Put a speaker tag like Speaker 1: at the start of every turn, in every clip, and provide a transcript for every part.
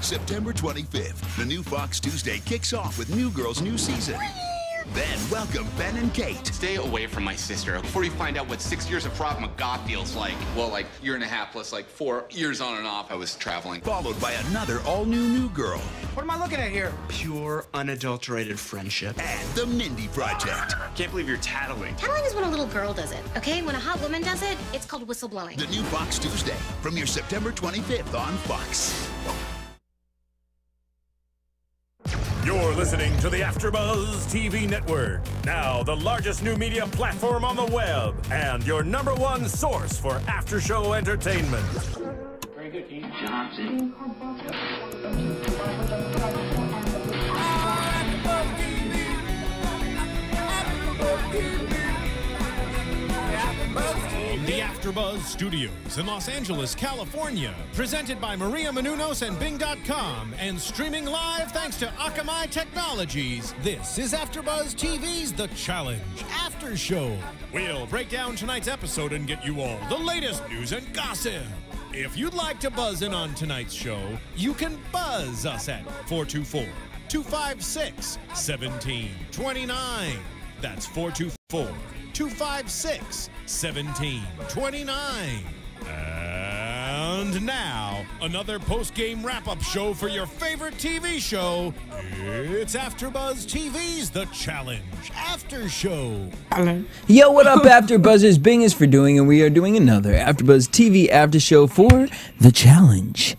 Speaker 1: September 25th, the new Fox Tuesday kicks off with New Girl's new season. Then welcome Ben and Kate.
Speaker 2: Stay away from my sister before you find out what 6 years of Krav Maga feels like. Well, like year and a half plus like 4 years on and off I was traveling.
Speaker 1: Followed by another all-new New Girl.
Speaker 3: What am I looking at here? Pure, unadulterated friendship.
Speaker 1: And the Mindy Project.
Speaker 3: Can't believe you're tattling.
Speaker 4: Tattling is when a little girl does it, okay? When a hot woman does it, it's called whistleblowing.
Speaker 1: The new Fox Tuesday, premieres September 25th on Fox.
Speaker 5: You're listening to the AfterBuzz TV network. Now the largest new media platform on the web and your #1 source for after-show entertainment.
Speaker 6: Very good, Keith Johnson.
Speaker 7: The AfterBuzz Studios in Los Angeles, California, presented by Maria Menounos and Bing.com, and streaming live thanks to Akamai Technologies. This is AfterBuzz TV's The Challenge After Show. We'll break down tonight's episode and get you all the latest news and gossip. If you'd like to buzz in on tonight's show, you can buzz us at 424-256-1729. That's 424-256-1729. And now, another post-game wrap-up show for your favorite TV show. It's AfterBuzz TV's The Challenge After Show.
Speaker 8: Yo, what up, AfterBuzzers? Bing is for doing, and we are doing another AfterBuzz TV After Show for The Challenge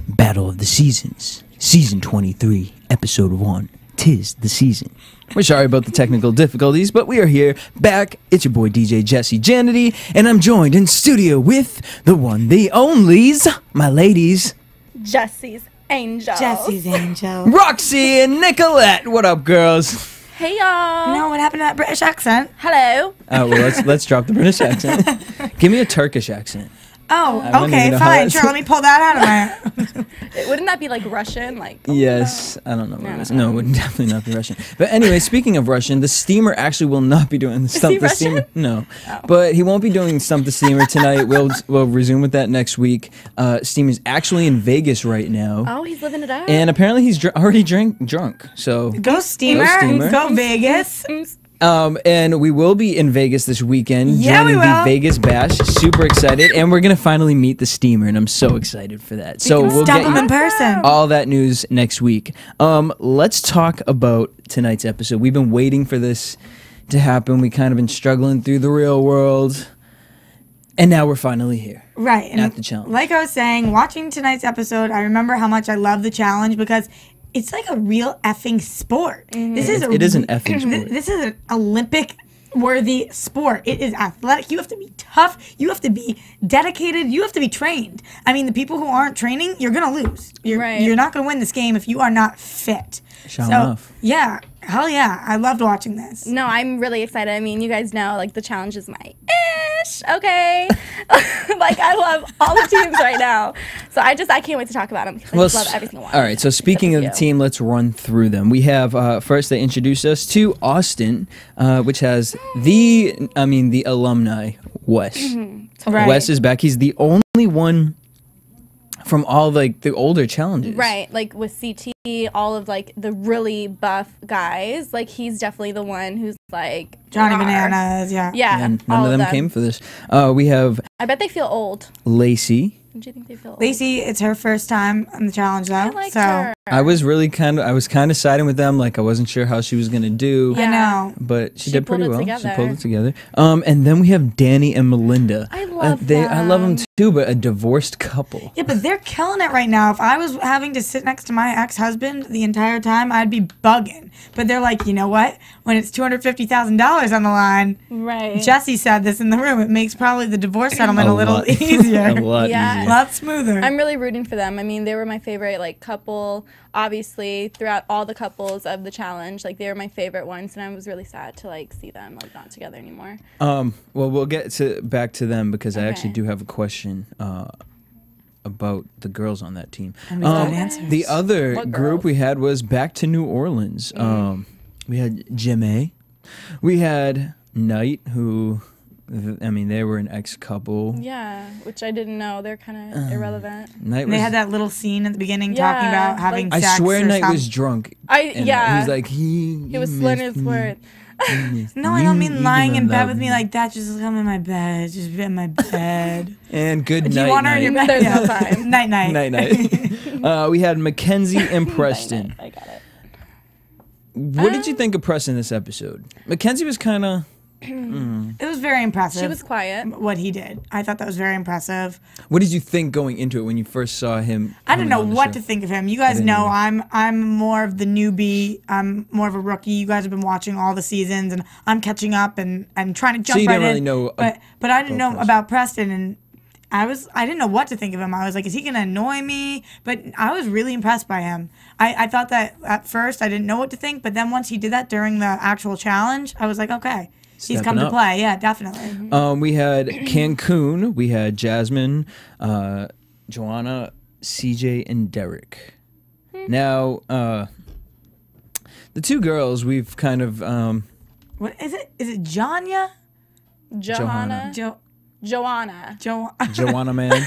Speaker 8: Battle of the Seasons, Season 23, Episode 1. 'Tis the season. We're sorry about the technical difficulties, but we are here, back. It's your boy DJ Jesse Janedy, and I'm joined in studio with the one, the onlys, my ladies.
Speaker 9: Jesse's Angels.
Speaker 10: Jesse's Angels.
Speaker 8: Roxy and Nicolette. What up, girls?
Speaker 9: Hey, y'all.
Speaker 10: No, what happened to that British accent?
Speaker 9: Hello.
Speaker 8: Oh, well, let's drop the British accent. Give me a Turkish accent.
Speaker 10: Oh, okay, fine. Sure, let me pull that out of my...
Speaker 9: Wouldn't that be like Russian? Like.
Speaker 8: Yes, I don't know what it is. No, it would definitely not be Russian. But anyway, speaking of Russian, the steamer actually will not be doing the Stump the Steamer. No, but he won't be doing Stump the Steamer tonight. We'll resume with that next week. Steamer's actually in Vegas right now.
Speaker 9: Oh, he's living it up.
Speaker 8: And apparently he's already drunk. So
Speaker 10: go Steamer, go Vegas.
Speaker 8: And we will be in Vegas this weekend.
Speaker 10: Yeah,
Speaker 8: joining
Speaker 10: we will.
Speaker 8: the Vegas Bash. Super excited, and we're gonna finally meet the Steamer, and I'm so excited for that. So we'll get
Speaker 10: him in person.
Speaker 8: All that news next week. Let's talk about tonight's episode. We've been waiting for this to happen. We kind of been struggling through the real world, and now we're finally here.
Speaker 10: Right.
Speaker 8: At the challenge.
Speaker 10: Like I was saying, watching tonight's episode, I remember how much I love the challenge because it's like a real effing sport. This is
Speaker 8: it is an effing sport.
Speaker 10: This is an Olympic-worthy sport. It is athletic. You have to be tough. You have to be dedicated. You have to be trained. I mean, the people who aren't training, you're gonna lose. You're not gonna win this game if you are not fit. Yeah, hell yeah, I loved watching this.
Speaker 9: No, I'm really excited. I mean, you guys know, like, the challenge is my ish, okay? Like, I love all the teams right now. So I can't wait to talk about them because I just love every single one.
Speaker 8: All right, so speaking of the team, let's run through them. We have, first they introduced us to Austin, which has the alumni, Wes.
Speaker 10: Right.
Speaker 8: Wes is back. He's the only one from all, like, the older challenges.
Speaker 9: Right, like with CT, all of, like, the really buff guys, like, he's definitely the one who's, like,
Speaker 10: Johnny Bananas, yeah.
Speaker 9: Yeah,
Speaker 8: none of them came for this. We have...
Speaker 9: I bet they feel old.
Speaker 8: Lacey.
Speaker 9: Do you think they feel old?
Speaker 10: Lacey, it's her first time on the challenge, though.
Speaker 9: I liked her.
Speaker 8: I was kind of siding with them. Like, I wasn't sure how she was going to do.
Speaker 10: I know.
Speaker 8: But she did pretty well.
Speaker 9: Together.
Speaker 8: She pulled it together. And then we have Danny and Melinda.
Speaker 9: I love them.
Speaker 8: I love them too, but a divorced couple.
Speaker 10: Yeah, but they're killing it right now. If I was having to sit next to my ex-husband the entire time, I'd be bugging. But they're like, you know what? When it's $250,000 on the line,
Speaker 9: right?
Speaker 10: Jesse said this in the room. It makes probably the divorce settlement a little easier.
Speaker 8: A lot easier.
Speaker 10: A lot smoother.
Speaker 9: I'm really rooting for them. I mean, they were my favorite, like, couple, obviously, throughout all the couples of the challenge. Like, they were my favorite ones, and I was really sad to, like, see them, like, not together anymore.
Speaker 8: Well, we'll get back to them because I actually do have a question about the girls on that team. The other group we had was back to New Orleans. We had Jimmy. We had Knight, who I mean, they were an ex-couple.
Speaker 9: Yeah, which I didn't know. They're kind of irrelevant.
Speaker 10: They had that little scene at the beginning talking about having sex.
Speaker 8: I swear
Speaker 10: or
Speaker 8: Knight
Speaker 10: something.
Speaker 8: was drunk.
Speaker 9: Yeah.
Speaker 8: He was like, he
Speaker 9: was slurring his words.
Speaker 10: No, I don't mean lying in bed with me like that. Just come in my bed. Just be in my bed.
Speaker 8: And good
Speaker 10: Do
Speaker 8: night.
Speaker 10: you want her in your bed?
Speaker 9: There's no time.
Speaker 10: Night, night.
Speaker 8: Night, night. We had Mackenzie and Preston.
Speaker 9: I got it.
Speaker 8: What did you think of Preston this episode? Mackenzie was kind of...
Speaker 10: It was very impressive.
Speaker 9: She was quiet.
Speaker 10: What he did. I thought that was very impressive.
Speaker 8: What did you think going into it when you first saw him?
Speaker 10: I didn't know what to think of him. You guys know I'm more of the newbie. I'm more of a rookie. You guys have been watching all the seasons, and I'm catching up and trying to jump
Speaker 8: so you
Speaker 10: right
Speaker 8: didn't really
Speaker 10: in.
Speaker 8: know
Speaker 10: but I didn't know about Preston, and I didn't know what to think of him. I was like, is he gonna annoy me? But I was really impressed by him. I thought that at first I didn't know what to think, but then once he did that during the actual challenge, I was like, okay. He's come to play, yeah, definitely.
Speaker 8: We had Cancun, we had Jasmine, Joanna, CJ, and Derek. Now, the two girls, we've kind of...
Speaker 10: what is it? Is it Janya?
Speaker 9: Johanna.
Speaker 10: Joanna.
Speaker 8: Joanna, man.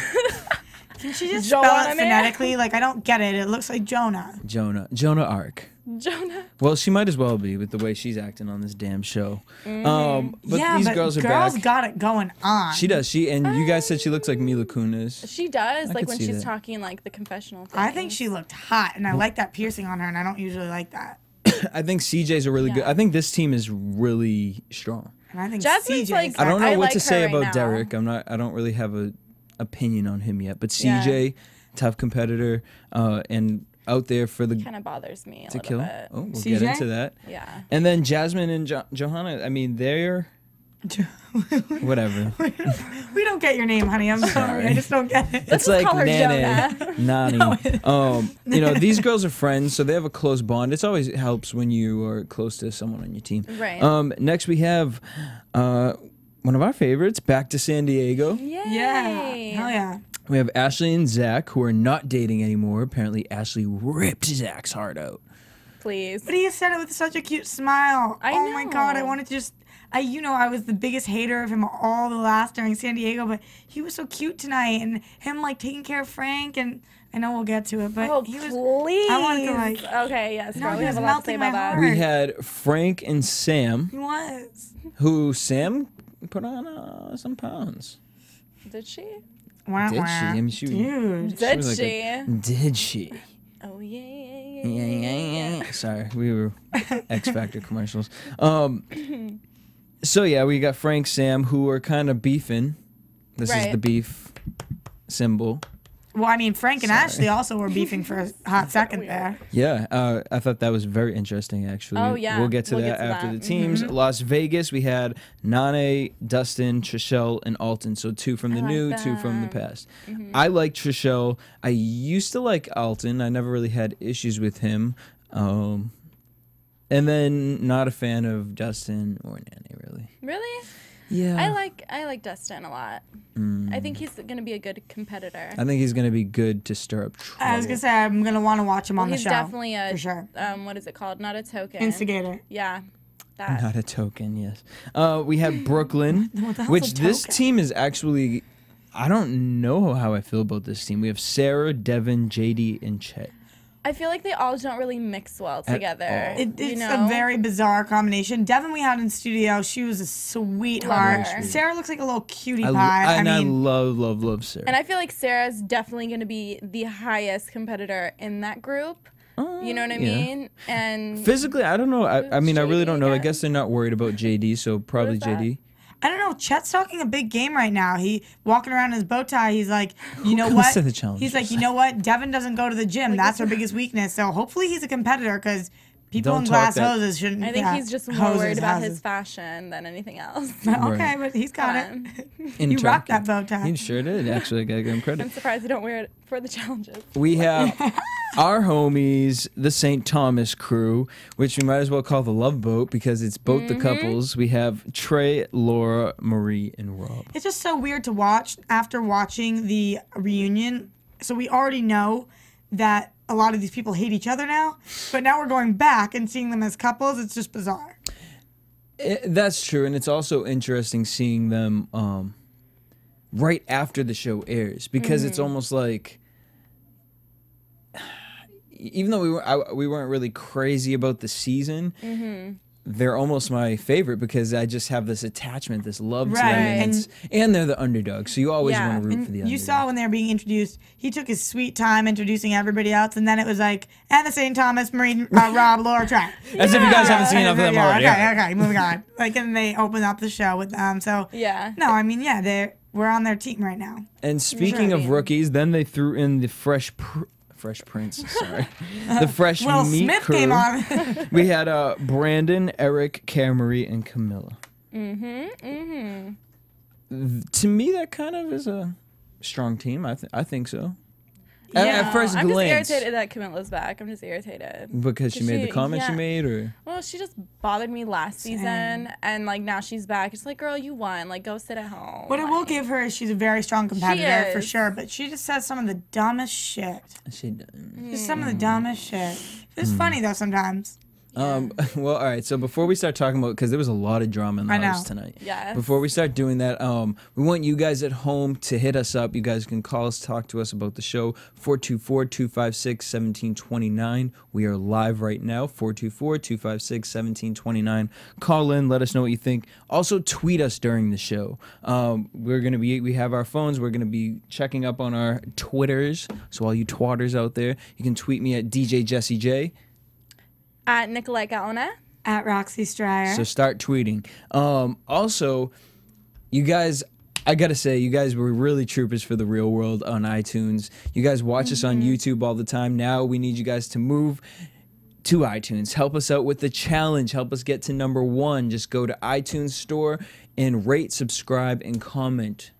Speaker 10: Can she just spell it phonetically? Like, I don't get it. It looks like Jonah.
Speaker 8: Jonah Arc.
Speaker 9: Jonah.
Speaker 8: Well, she might as well be with the way she's acting on this damn show. But these girls are back.
Speaker 10: Girls got it going on.
Speaker 8: She does. And you guys said she looks like Mila Kunis.
Speaker 9: She does, like when she's
Speaker 8: that.
Speaker 9: talking like the confessional thing.
Speaker 10: I think she looked hot, and I like that piercing on her, and I don't usually like that.
Speaker 8: I think CJ's a really good. I think this team is really strong.
Speaker 10: And I think
Speaker 9: Jasmine's
Speaker 10: CJ's
Speaker 8: I don't know what
Speaker 9: like
Speaker 8: to say
Speaker 9: her
Speaker 8: about
Speaker 9: right
Speaker 8: Derek. I don't really have a opinion on him yet. But CJ, tough competitor, and out there for the
Speaker 9: kind of bothers me a
Speaker 8: to
Speaker 9: little
Speaker 8: kill.
Speaker 9: bit.
Speaker 8: Oh, we'll get into that.
Speaker 9: Yeah.
Speaker 8: And then Jasmine and Johanna. I mean, they're whatever.
Speaker 10: We don't get your name, honey. I'm sorry. I just don't get it.
Speaker 8: It's like
Speaker 9: call her
Speaker 8: Nana, Nani. These girls are friends, so they have a close bond. It always helps when you are close to someone on your team.
Speaker 9: Right.
Speaker 8: Next we have one of our favorites, Back to San Diego.
Speaker 9: Yay.
Speaker 10: Yeah. Hell yeah.
Speaker 8: We have Ashley and Zach, who are not dating anymore. Apparently, Ashley ripped Zach's heart out.
Speaker 9: Please.
Speaker 10: But he said it with such a cute smile.
Speaker 9: I
Speaker 10: Oh my
Speaker 9: know.
Speaker 10: God, I wanted to just... I was the biggest hater of him all the last during San Diego, but he was so cute tonight, and him like taking care of Frank, and I know we'll get to it, but he was.
Speaker 9: Please.
Speaker 10: I wanted to like.
Speaker 9: Okay, yes.
Speaker 10: No,
Speaker 9: we
Speaker 10: he
Speaker 9: have
Speaker 10: was
Speaker 9: a lot to say
Speaker 10: melting my
Speaker 9: about that.
Speaker 10: heart.
Speaker 8: We had Frank and Sam,
Speaker 10: He was.
Speaker 8: who Sam put on some pounds.
Speaker 9: Did she?
Speaker 10: Wah,
Speaker 8: Did
Speaker 10: wah.
Speaker 8: she? I mean, she
Speaker 10: Dude.
Speaker 9: Did
Speaker 8: was like
Speaker 9: she?
Speaker 8: Did she?
Speaker 9: Oh yeah.
Speaker 8: Yeah. Sorry, we were X Factor commercials. So yeah, we got Frank, Sam, who are kind of beefing. This is the beef symbol.
Speaker 10: Well, I mean, Frank and Ashley also were beefing for a hot second there.
Speaker 8: Yeah, I thought that was very interesting, actually.
Speaker 9: Oh, yeah.
Speaker 8: We'll get to that after the teams. Las Vegas, we had Nane, Dustin, Trishelle, and Alton. So 2 from the new, 2 from the past. I like Trishelle. I used to like Alton. I never really had issues with him. And then not a fan of Dustin or Nane, really.
Speaker 9: Really?
Speaker 8: Yeah.
Speaker 9: I like Dustin a lot. I think he's gonna be a good competitor.
Speaker 8: I think he's going to be good to stir up trouble.
Speaker 10: I was going to say, I'm going to want to watch him on the
Speaker 9: he's
Speaker 10: show.
Speaker 9: definitely a
Speaker 10: for sure.
Speaker 9: What is it called? Not a token.
Speaker 10: Instigator.
Speaker 9: Yeah. That.
Speaker 8: Not a token, yes. We have Brooklyn,
Speaker 10: What the hell's
Speaker 8: which
Speaker 10: a
Speaker 8: this
Speaker 10: token?
Speaker 8: team is actually... I don't know how I feel about this team. We have Sarah, Devin, JD, and Chet.
Speaker 9: I feel like they all don't really mix well together.
Speaker 10: It's a very bizarre combination. Devin we had in studio, she was a sweetheart.
Speaker 9: Love her.
Speaker 10: Sarah looks like a little cutie
Speaker 8: I
Speaker 10: pie.
Speaker 8: love Sarah.
Speaker 9: And I feel like Sarah's definitely going to be the highest competitor in that group. You know what I mean? And
Speaker 8: physically, I don't know. I mean, I really don't know. I
Speaker 9: again?
Speaker 8: guess they're not worried about JD, so probably
Speaker 9: that?
Speaker 8: JD.
Speaker 10: I don't know. Chet's talking a big game right now. He walking around in his bow tie. He's like, you know
Speaker 8: comes
Speaker 10: what?
Speaker 8: to the challenges?
Speaker 10: He's like, you know what? Devin doesn't go to the gym. That's our biggest weakness. So hopefully he's a competitor because people
Speaker 8: Don't
Speaker 10: in
Speaker 8: talk
Speaker 10: glass
Speaker 8: that-
Speaker 10: hoses shouldn't.
Speaker 9: I think he's just more
Speaker 10: hoses,
Speaker 9: worried about his
Speaker 10: houses.
Speaker 9: fashion than anything else.
Speaker 10: Okay, but he's got it.
Speaker 8: In
Speaker 10: You rocked
Speaker 8: Turkey.
Speaker 10: that bow tie.
Speaker 8: He sure did. Actually, I gotta give him
Speaker 9: I'm
Speaker 8: credit.
Speaker 9: surprised you don't wear it for the challenges.
Speaker 8: We have our homies, the St. Thomas crew, which we might as well call the Love Boat because it's both the couples. We have Trey, Laura, Marie, and Rob.
Speaker 10: It's just so weird to watch after watching the reunion. So we already know that a lot of these people hate each other now, but now we're going back and seeing them as couples. It's just bizarre.
Speaker 8: That's true, and it's also interesting seeing them right after the show airs, because it's almost like, even though we weren't really crazy about the season, they're almost my favorite because I just have this attachment, this love to them, and they're the underdog, so you always want to root for the underdog.
Speaker 10: You saw when they were being introduced, he took his sweet time introducing everybody else, and then it was like, and the St. Thomas, Marie, Rob, Laura, Trent.
Speaker 8: As if you guys haven't seen enough of them already.
Speaker 10: Okay, moving on. Like, and they opened up the show with them, so.
Speaker 9: Yeah.
Speaker 10: No, I mean, yeah, we're on their team right now.
Speaker 8: And speaking of rookies, then they threw in the Fresh Prince, sorry. The Fresh
Speaker 10: Will
Speaker 8: Meat
Speaker 10: Smith
Speaker 8: crew.
Speaker 10: came on.
Speaker 8: We had Brandon, Eric, Camry, and Camilla. To me, that kind of is a strong team. I think so. At first
Speaker 9: I'm
Speaker 8: glance.
Speaker 9: just irritated that Camilla's back. I'm just irritated.
Speaker 8: Because she made the comment she made, or?
Speaker 9: Well, she just bothered me last season, and like now she's back. It's like, girl, you won. Like, go sit at home.
Speaker 10: What I will give her is she's a very strong competitor for sure, but she just says some of the dumbest shit.
Speaker 8: She does.
Speaker 10: Just some of the dumbest shit. It's funny though sometimes.
Speaker 8: Well, all right. So before we start talking about, because there was a lot of drama in the house tonight.
Speaker 9: Yes.
Speaker 8: Before we start doing that, we want you guys at home to hit us up. You guys can call us, talk to us about the show. 424-256-1729. We are live right now. 424-256-1729. Call in. Let us know what you think. Also, tweet us during the show. We have our phones. We're gonna be checking up on our Twitters. So all you twatters out there, you can tweet me at DJ Jesse J.
Speaker 9: At Nicolette Gaona.
Speaker 10: At Roxy Striar.
Speaker 8: So start tweeting. Also, you guys, I gotta say, you guys were really troopers for The Real World on iTunes. You guys watch us on YouTube all the time. Now we need you guys to move to iTunes. Help us out with the challenge. Help us get to #1. Just go to iTunes Store and rate, subscribe, and comment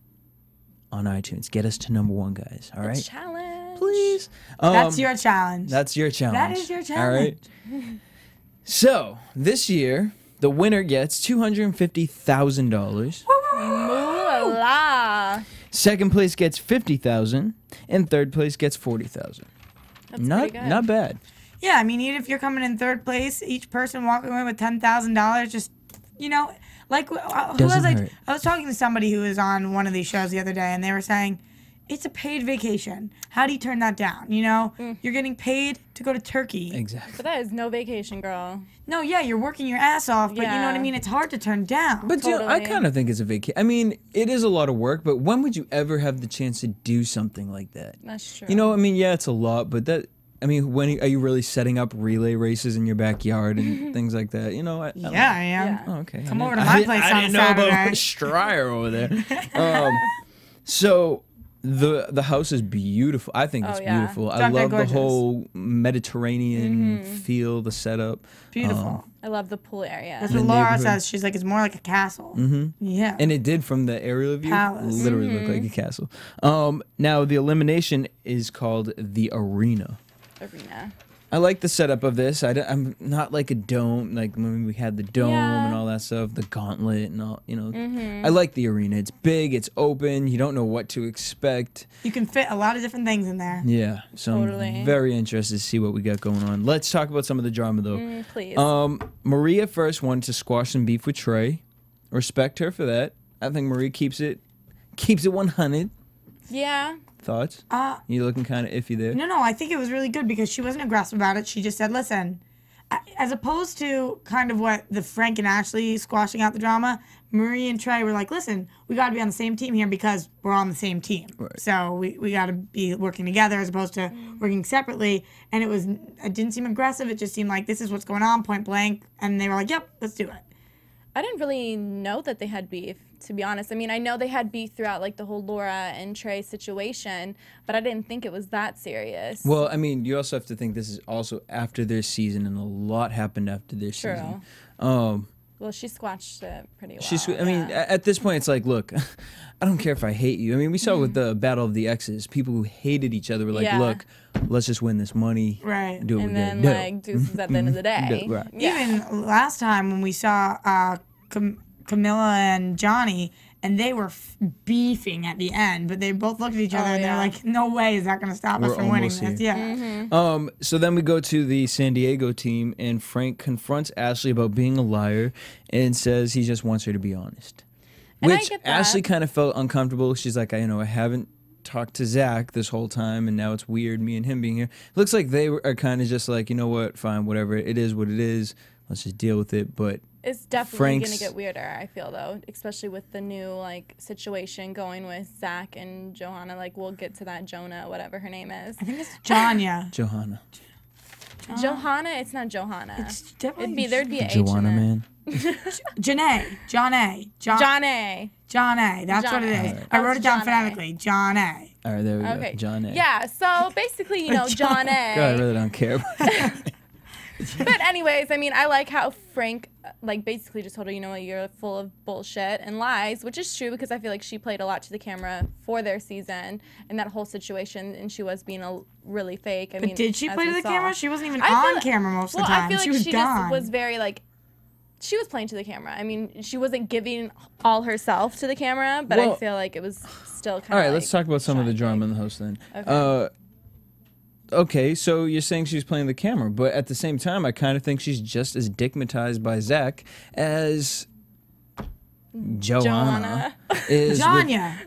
Speaker 8: on iTunes. Get us to #1, guys. All right?
Speaker 9: Challenge.
Speaker 8: Please.
Speaker 10: That's your challenge.
Speaker 8: That's your challenge.
Speaker 10: That is your challenge.
Speaker 8: All right. So this year, the winner gets $250,000.
Speaker 9: Moolah.
Speaker 8: Second place gets $50,000, and third place gets $40,000.
Speaker 9: That's pretty good.
Speaker 8: Not bad.
Speaker 10: Yeah, I mean, even if you're coming in third place, each person walking away with $10,000, just, you know, like, I was talking to somebody who was on one of these shows the other day, and they were saying, it's a paid vacation. How do you turn that down? You know, you're getting paid to go to Turkey.
Speaker 8: Exactly.
Speaker 9: But that is no vacation, girl.
Speaker 10: No, yeah, you're working your ass off, but you know what I mean? It's hard to turn down.
Speaker 8: But dude, I kind of think it's a vacation. I mean, it is a lot of work, but when would you ever have the chance to do something like that?
Speaker 9: That's true.
Speaker 8: You know, I mean, yeah, it's a lot, but that... I mean, when are you really setting up relay races in your backyard and things like that? You know,
Speaker 10: I am. Yeah.
Speaker 8: Oh, okay.
Speaker 10: Come over to my place on a Saturday.
Speaker 8: I didn't know about Striar over there. So the house is beautiful. I think it's beautiful. I love the whole Mediterranean feel, the setup.
Speaker 10: Beautiful.
Speaker 9: I love the pool area.
Speaker 10: That's what Laura says. She's like, it's more like a castle. Yeah.
Speaker 8: And it did from the aerial view.
Speaker 10: Palace.
Speaker 8: Literally look like a castle. Now, the elimination is called the Arena. I like the setup of this. I'm not like a dome, like when we had the dome and all that stuff, the gauntlet and all, you know. I like the arena. It's big, it's open, you don't know what to expect.
Speaker 10: You can fit a lot of different things in there.
Speaker 8: Yeah, so I'm very interested to see what we got going on. Let's talk about some of the drama, though.
Speaker 9: Please.
Speaker 8: Maria first wanted to squash some beef with Trey. Respect her for that. I think Maria keeps it 100.
Speaker 9: Yeah.
Speaker 8: Thoughts? You looking kind of iffy there?
Speaker 10: No, I think it was really good because she wasn't aggressive about it. She just said, listen, as opposed to kind of what the Frank and Ashley squashing out the drama, Marie and Trey were like, listen, we got to be on the same team here because we're on the same team. Right. So we got to be working together as opposed to working separately. And it didn't seem aggressive. It just seemed like this is what's going on, point blank. And they were like, yep, let's do it.
Speaker 9: I didn't really know that they had beef, to be honest. I mean, I know they had beef throughout like the whole Laura and Trey situation, but I didn't think it was that serious.
Speaker 8: Well, I mean, you also have to think this is also after their season, and a lot happened after their season.
Speaker 9: Well, she squashed it pretty well.
Speaker 8: I mean, at this point, it's like, look, I don't care if I hate you. I mean, we saw with the Battle of the Exes, people who hated each other were like, look, let's just win this money.
Speaker 10: Right.
Speaker 8: Do what
Speaker 9: and
Speaker 8: we
Speaker 9: then,
Speaker 8: gotta
Speaker 9: like, deuces at the end of the day.
Speaker 10: Even last time when we saw Camilla and Johnny, and they were beefing at the end, but they both looked at each other and they're like, no way is that going to stop us from winning this. Yeah.
Speaker 8: So then we go to the San Diego team, and Frank confronts Ashley about being a liar and says he just wants her to be honest.
Speaker 9: And
Speaker 8: Which Ashley kind of felt uncomfortable. She's like, I haven't talked to Zach this whole time, and now it's weird, me and him being here. Looks like they are kind of just like, you know what, fine, whatever. It is what it is. Let's just deal with it. But
Speaker 9: it's definitely going to get weirder, I feel, though, especially with the new situation going with Zach and Johanna. Like, we'll get to that. Jonah, whatever her name is.
Speaker 10: I think it's Johanna.
Speaker 8: Johanna.
Speaker 9: Johanna? It's not Johanna.
Speaker 10: It's definitely
Speaker 9: there'd be an H
Speaker 8: Joanna,
Speaker 9: in it.
Speaker 8: man.
Speaker 10: John A. That's what it is.
Speaker 8: Right.
Speaker 10: I wrote it down phonetically. John A.
Speaker 8: All right, there we go. John A.
Speaker 9: Yeah, so basically, John A.
Speaker 8: God, I really don't care.
Speaker 9: But anyways, I mean, I like how Frank, basically just told her, you know what, you're full of bullshit and lies, which is true because I feel like she played a lot to the camera for their season and that whole situation, and she was being really fake. I mean,
Speaker 10: did she play to the camera? She wasn't even on camera most of the time.
Speaker 9: I feel like
Speaker 10: she was
Speaker 9: just
Speaker 10: gone.
Speaker 9: was very, she was playing to the camera. I mean, she wasn't giving all herself to the camera, but I feel like it was still kind of
Speaker 8: all right, let's talk about some of the drama in the host then.
Speaker 9: Okay.
Speaker 8: Okay, so you're saying she's playing the camera, but at the same time, I kind of think she's just as dickmatized by Zach as Joanna is.
Speaker 10: Janae.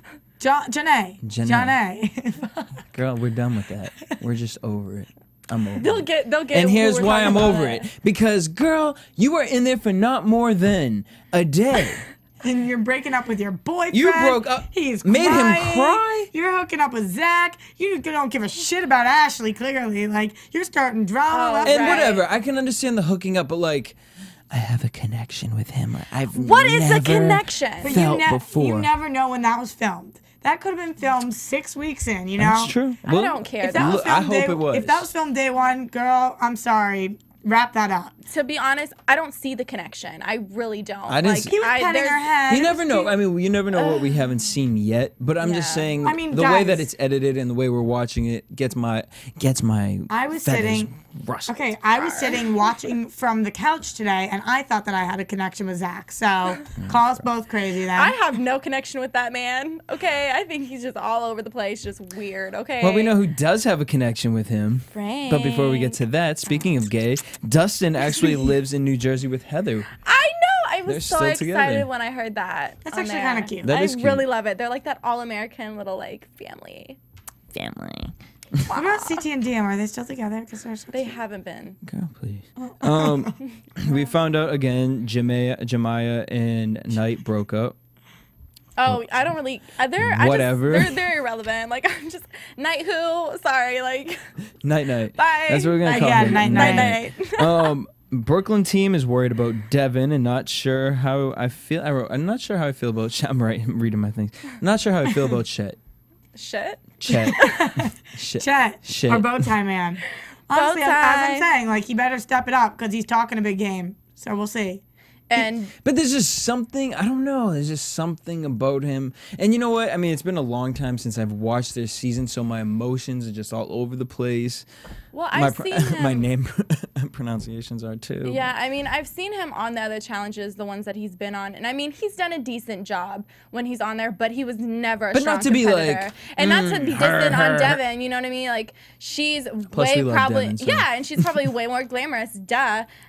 Speaker 8: Girl, we're done with that. We're just over it. I'm over
Speaker 9: They'll
Speaker 8: it.
Speaker 9: get.
Speaker 8: And here's why I'm over it. Because, girl, you were in there for not more than a day.
Speaker 10: And you're breaking up with your boyfriend.
Speaker 8: You broke up.
Speaker 10: He's
Speaker 8: made
Speaker 10: crying.
Speaker 8: him cry.
Speaker 10: You're hooking up with Zach. You don't give a shit about Ashley, clearly. You're starting drama.
Speaker 8: And whatever. I can understand the hooking up, but I have a connection with him.
Speaker 9: What is a connection?
Speaker 8: Felt before.
Speaker 10: You never know when that was filmed. That could have been filmed 6 weeks in, you know?
Speaker 8: That's true.
Speaker 9: I don't care.
Speaker 8: I hope it was.
Speaker 10: If that was filmed day one, girl, I'm sorry. Wrap that up.
Speaker 9: To be honest, I don't see the connection. I really don't.
Speaker 8: I didn't
Speaker 10: he was petting her head.
Speaker 8: You never know. I mean, you never know what we haven't seen yet. But I'm just saying, the way that it's edited and the way we're watching it gets my.
Speaker 10: I was sitting.
Speaker 8: Rustled.
Speaker 10: Okay, I was sitting watching from the couch today, and I thought that I had a connection with Zach. So call us both crazy then.
Speaker 9: I have no connection with that man. Okay, I think he's just all over the place, just weird. Okay.
Speaker 8: Well, we know who does have a connection with him.
Speaker 9: Frank.
Speaker 8: But before we get to that, speaking of gay, Dustin actually lives in New Jersey with Heather.
Speaker 9: I know. I was
Speaker 8: They're
Speaker 9: so
Speaker 8: still
Speaker 9: excited
Speaker 8: together.
Speaker 9: when I heard that.
Speaker 10: That's actually kind of cute.
Speaker 8: That
Speaker 9: I
Speaker 8: is cute.
Speaker 9: really love it. They're like that all-American little family.
Speaker 10: What about CT and DM? Are they still together? Because
Speaker 9: they haven't been.
Speaker 8: Girl, please. We found out again, Jemiah and Knight broke up.
Speaker 9: Oh, I don't really.
Speaker 8: Whatever.
Speaker 9: They're irrelevant. I'm just Knight who. Sorry,
Speaker 8: Night.
Speaker 9: Bye.
Speaker 8: That's what we're gonna call him.
Speaker 9: Night.
Speaker 8: Brooklyn team is worried about Devin and not sure how I feel. I'm not sure how I feel about Chet. I'm reading my things. I'm not sure how I feel about Chet.
Speaker 9: Chet.
Speaker 10: Or bow tie man. Honestly, as I'm saying, he better step it up because he's talking a big game. So we'll see.
Speaker 8: But there's just something, I don't know, there's just something about him. And you know what? I mean, it's been a long time since I've watched this season, so my emotions are just all over the place.
Speaker 9: Well, I've seen him.
Speaker 8: My name pronunciations are too.
Speaker 9: Yeah, I mean, I've seen him on the other challenges, the ones that he's been on. And I mean, he's done a decent job when he's on there, but he was never a strong competitor. And not to be distant on Devin, you know what I mean? She's and she's probably way more glamorous,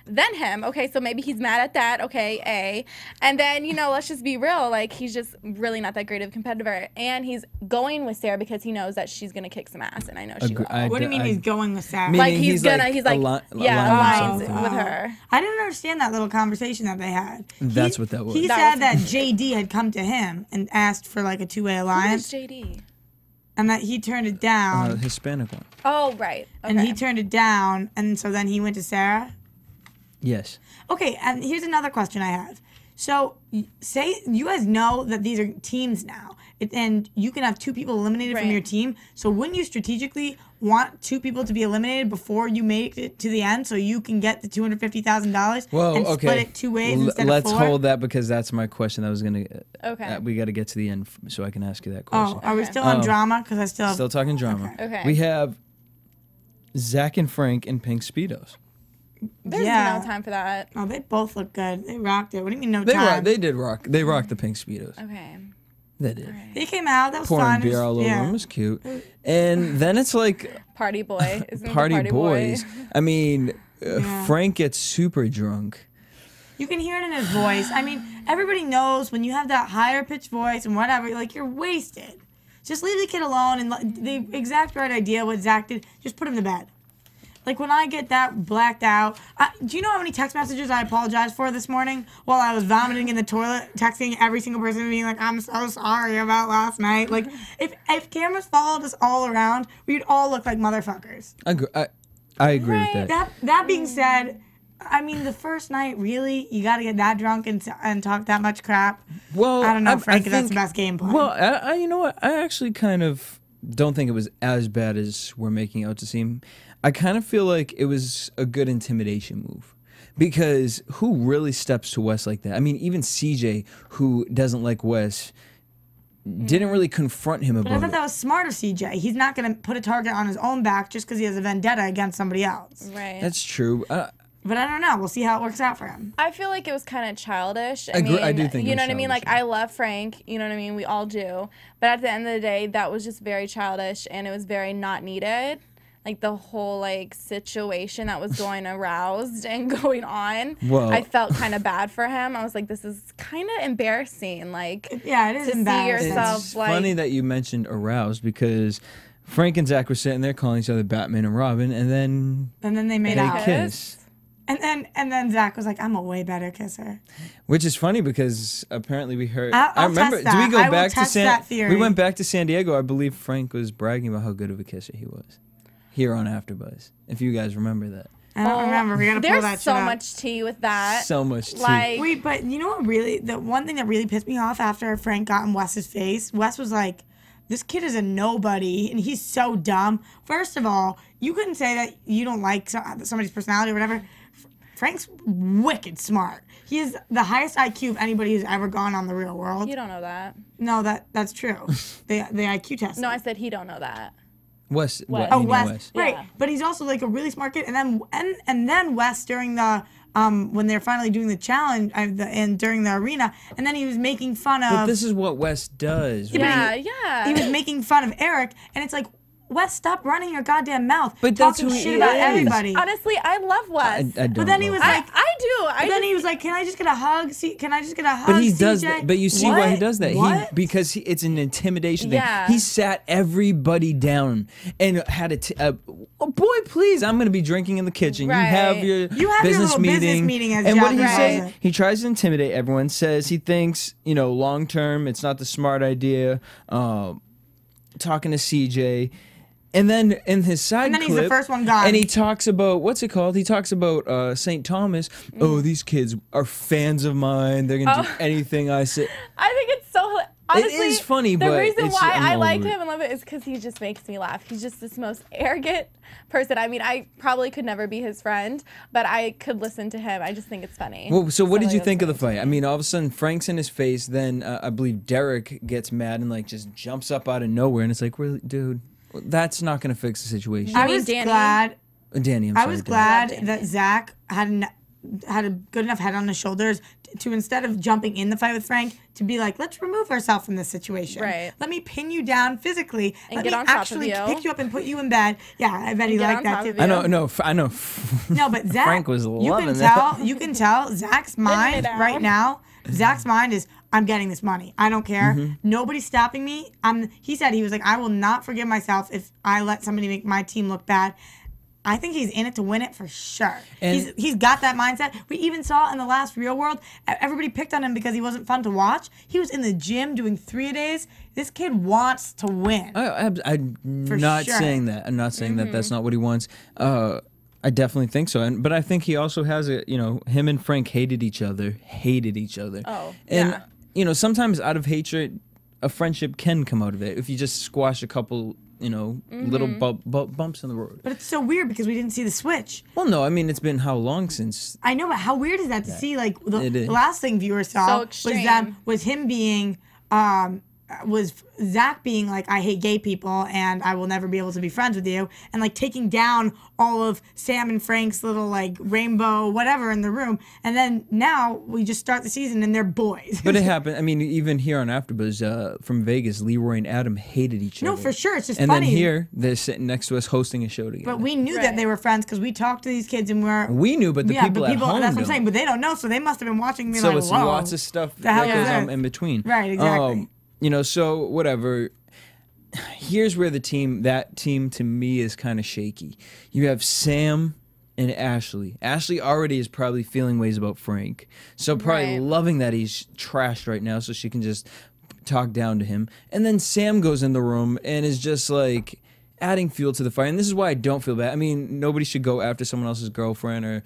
Speaker 9: than him. Okay, so maybe he's mad at that. Okay, A. And then, let's just be real. He's just really not that great of a competitor. And he's going with Sarah because he knows that she's going to kick some ass. And I know she will.
Speaker 10: What do you mean he's going with Sarah?
Speaker 9: He's alliance with her.
Speaker 10: I didn't understand that little conversation that they had.
Speaker 8: That's what that was.
Speaker 10: He said that JD had come to him and asked for a two-way alliance.
Speaker 9: Who's JD?
Speaker 10: And that he turned it down.
Speaker 8: Hispanic one.
Speaker 9: Oh, right. Okay.
Speaker 10: And he turned it down, and so then he went to Sarah?
Speaker 8: Yes.
Speaker 10: Okay, and here's another question I have. So, say you guys know that these are teams now, and you can have 2 people eliminated from your team. So, wouldn't you strategically want 2 people to be eliminated before you make it to the end so you can get the $250,000 and split it 2 ways instead of 4?
Speaker 8: Let's hold that because that's my question. That was going to...
Speaker 9: Okay.
Speaker 8: We got to get to the end so I can ask you that question.
Speaker 10: Oh, are we still on drama? Because I still have...
Speaker 8: Still talking drama.
Speaker 9: Okay.
Speaker 8: We have Zach and Frank in pink Speedos.
Speaker 9: There's no time for that.
Speaker 10: Oh, they both look good. They rocked it. What do you mean no time?
Speaker 8: They did rock. They rocked the pink Speedos.
Speaker 9: Okay.
Speaker 8: They did.
Speaker 10: They came out. That was
Speaker 8: pouring
Speaker 10: fun.
Speaker 8: beer all over them. It was cute. And then it's like
Speaker 9: party boy. Isn't
Speaker 8: party boys.
Speaker 9: Boy?
Speaker 8: I mean, Frank gets super drunk.
Speaker 10: You can hear it in his voice. I mean, everybody knows when you have that higher pitched voice and whatever, like you're wasted. Just leave the kid alone and the exact right idea what Zach did. Just put him to bed. Like when I get that blacked out, do you know how many text messages I apologized for this morning while I was vomiting in the toilet, texting every single person being like, I'm so sorry about last night. Like if cameras followed us all around, we'd all look like motherfuckers.
Speaker 8: I agree with that.
Speaker 10: That being said, I mean, the first night, really, you got to get that drunk and talk that much crap.
Speaker 8: Well,
Speaker 10: I don't know, Frank, if that's the best game plan.
Speaker 8: Well, you know what? I actually kind of don't think it was as bad as we're making out to seem. I kind of feel like it was a good intimidation move. Because who really steps to Wes like that? I mean, even CJ, who doesn't like Wes, didn't really confront him about it.
Speaker 10: But I thought that was smart of CJ. He's not going to put a target on his own back just because he has a vendetta against somebody else.
Speaker 9: Right.
Speaker 8: That's true.
Speaker 10: But I don't know. We'll see how it works out for him.
Speaker 9: I feel like it was kind of childish.
Speaker 8: I do think
Speaker 9: you know what I mean? Like, I love Frank. You know what I mean? We all do. But at the end of the day, that was just very childish, and it was very not needed. Like, the whole, like, situation that was going aroused and going on.
Speaker 8: Well,
Speaker 9: I felt kind of bad for him. I was like, this is kind of embarrassing. Like,
Speaker 10: yeah, it is
Speaker 9: to
Speaker 10: embarrassing.
Speaker 9: see yourself,
Speaker 8: it's
Speaker 9: like...
Speaker 8: funny that you mentioned aroused because Frank and Zach were sitting there calling each other Batman and Robin, and then
Speaker 10: they made out.
Speaker 8: Kiss.
Speaker 10: And then Zach was like, I'm a way better kisser.
Speaker 8: Which is funny because apparently we heard.
Speaker 10: I'll
Speaker 8: I remember.
Speaker 10: test that.
Speaker 8: Did we go
Speaker 10: I will
Speaker 8: back to
Speaker 10: test that theory.
Speaker 8: We went back to San Diego. I believe Frank was bragging about how good of a kisser he was here on AfterBuzz. If you guys remember that.
Speaker 10: I don't remember. We gotta pull that
Speaker 9: There's so much tea with that.
Speaker 8: So much tea.
Speaker 9: Like,
Speaker 10: wait, but you know what? Really, the one thing that really pissed me off after Frank got in Wes's face, Wes was like, this kid is a nobody, and he's so dumb. First of all, you couldn't say that you don't like somebody's personality or whatever. Frank's wicked smart. He is the highest IQ of anybody who's ever gone on the real world.
Speaker 9: You don't know that.
Speaker 10: No, that's true. the IQ test.
Speaker 9: No, I said he don't know that.
Speaker 8: Wes.
Speaker 10: Wes. Right.
Speaker 9: Yeah.
Speaker 10: But he's also like a really smart kid. And then Wes during the when they're finally doing the challenge and during the arena, and then he was making fun of.
Speaker 8: But this is what Wes does.
Speaker 9: Yeah,
Speaker 8: right?
Speaker 9: yeah.
Speaker 10: He was making fun of Eric, and it's like, Wes, stop running your goddamn mouth.
Speaker 8: But that's
Speaker 10: talking
Speaker 8: who he
Speaker 10: shit about
Speaker 8: is.
Speaker 10: everybody.
Speaker 9: Honestly, I love Wes.
Speaker 8: I don't
Speaker 10: But then he
Speaker 8: know.
Speaker 10: was like,
Speaker 9: I do.
Speaker 10: But then he was like, "Can I just get a hug? Can I just get a hug?"
Speaker 8: But he
Speaker 10: CJ?
Speaker 8: does that. But you see why he does that?
Speaker 10: What?
Speaker 8: Because it's an intimidation
Speaker 9: Yeah.
Speaker 8: thing. He sat everybody down and had oh boy, please! I'm going to be drinking in the kitchen.
Speaker 9: Right.
Speaker 8: You have your business
Speaker 10: little
Speaker 8: meeting.
Speaker 10: business meeting as
Speaker 8: and what
Speaker 10: John
Speaker 8: he
Speaker 10: calls
Speaker 8: says,
Speaker 10: it.
Speaker 8: he tries to intimidate everyone. Says he thinks long term, it's not the smart idea. Talking to CJ. And then in his side
Speaker 10: And then
Speaker 8: clip,
Speaker 10: he's the first one gone.
Speaker 8: and he talks about, what's it called? He talks about St. Thomas. Oh, these kids are fans of mine. They're going to do anything I say.
Speaker 9: I think it's so... Honestly,
Speaker 8: it is funny,
Speaker 9: the
Speaker 8: but
Speaker 9: reason
Speaker 8: it's,
Speaker 9: why
Speaker 8: I'm
Speaker 9: I like
Speaker 8: over it.
Speaker 9: him and love it is because he just makes me laugh. He's just this most arrogant person. I mean, I probably could never be his friend, but I could listen to him. I just think it's funny.
Speaker 8: Well, so what did you think of the
Speaker 9: Somebody
Speaker 8: fight? I mean, all of a sudden, Frank's in his face. Then I believe Derek gets mad and like just jumps up out of nowhere. And it's like, really, dude, that's not going to fix the situation.
Speaker 10: I was
Speaker 9: Danny?
Speaker 10: glad.
Speaker 8: Danny, I'm sorry.
Speaker 10: I was
Speaker 8: Danny.
Speaker 10: glad that Zach had a good enough head on his shoulders to instead of jumping in the fight with Frank, to be like, let's remove ourselves from this situation.
Speaker 9: Right.
Speaker 10: Let me pin you down physically.
Speaker 9: And
Speaker 10: Let
Speaker 9: get
Speaker 10: me
Speaker 9: on top of
Speaker 10: actually
Speaker 9: you.
Speaker 10: pick you up and put you in bed. Yeah, I bet he
Speaker 9: get
Speaker 10: liked
Speaker 9: on
Speaker 10: that
Speaker 9: top
Speaker 10: too.
Speaker 9: of you.
Speaker 8: I know.
Speaker 10: No, but Zach,
Speaker 8: Frank was
Speaker 10: you
Speaker 8: loving
Speaker 10: can
Speaker 8: that.
Speaker 10: tell. You can tell Zach's mind
Speaker 9: down.
Speaker 10: right now. Zach's mind is, I'm getting this money. I don't care. Nobody's stopping me. He said, he was like, I will not forgive myself if I let somebody make my team look bad. I think he's in it to win it for sure.
Speaker 8: And
Speaker 10: He's got that mindset. We even saw in the last Real World, everybody picked on him because he wasn't fun to watch. He was in the gym doing 3-a-days. This kid wants to win.
Speaker 8: I'm not
Speaker 10: sure.
Speaker 8: saying that. I'm not saying that that's not what he wants. I definitely think so. But I think he also has him and Frank hated each other.
Speaker 9: Oh,
Speaker 8: and sometimes out of hatred, a friendship can come out of it if you just squash a couple little bumps in the road.
Speaker 10: But it's so weird because we didn't see the switch.
Speaker 8: Well, no, I mean, it's been how long since...
Speaker 10: I know, but how weird is that to see? Like,
Speaker 8: It is.
Speaker 10: the last thing viewers
Speaker 9: So
Speaker 10: saw
Speaker 9: extreme.
Speaker 10: was him being was Zach being like, I hate gay people and I will never be able to be friends with you, and like taking down all of Sam and Frank's little like rainbow whatever in the room, and then now we just start the season and they're boys.
Speaker 8: But it happened. I mean, even here on AfterBuzz from Vegas, Leroy and Adam hated each other.
Speaker 10: No, for sure. It's just
Speaker 8: and
Speaker 10: funny.
Speaker 8: And then here, they're sitting next to us hosting a show together.
Speaker 10: But we knew that they were friends because we talked to these kids and
Speaker 8: we knew, but the people at home
Speaker 10: that's what I'm saying. But they don't know, so they must have been watching me
Speaker 8: so
Speaker 10: like,
Speaker 8: it's
Speaker 10: whoa.
Speaker 8: lots of stuff that goes on in between.
Speaker 10: Right, exactly.
Speaker 8: You know, so whatever. Here's where that team to me is kind of shaky. You have Sam and Ashley. Ashley already is probably feeling ways about Frank. So probably loving that he's trashed right now so she can just talk down to him. And then Sam goes in the room and is just like adding fuel to the fire. And this is why I don't feel bad. I mean, nobody should go after someone else's girlfriend or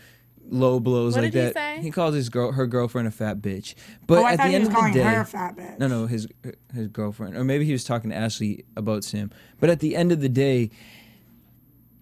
Speaker 8: low blows
Speaker 9: what
Speaker 8: like
Speaker 9: did
Speaker 8: that.
Speaker 9: He say?
Speaker 8: He calls her girlfriend a fat bitch. But
Speaker 10: I
Speaker 8: at
Speaker 10: thought
Speaker 8: the
Speaker 10: he
Speaker 8: end
Speaker 10: was
Speaker 8: of the
Speaker 10: calling
Speaker 8: day,
Speaker 10: her a fat bitch.
Speaker 8: No, his girlfriend, or maybe he was talking to Ashley about Sam. But at the end of the day,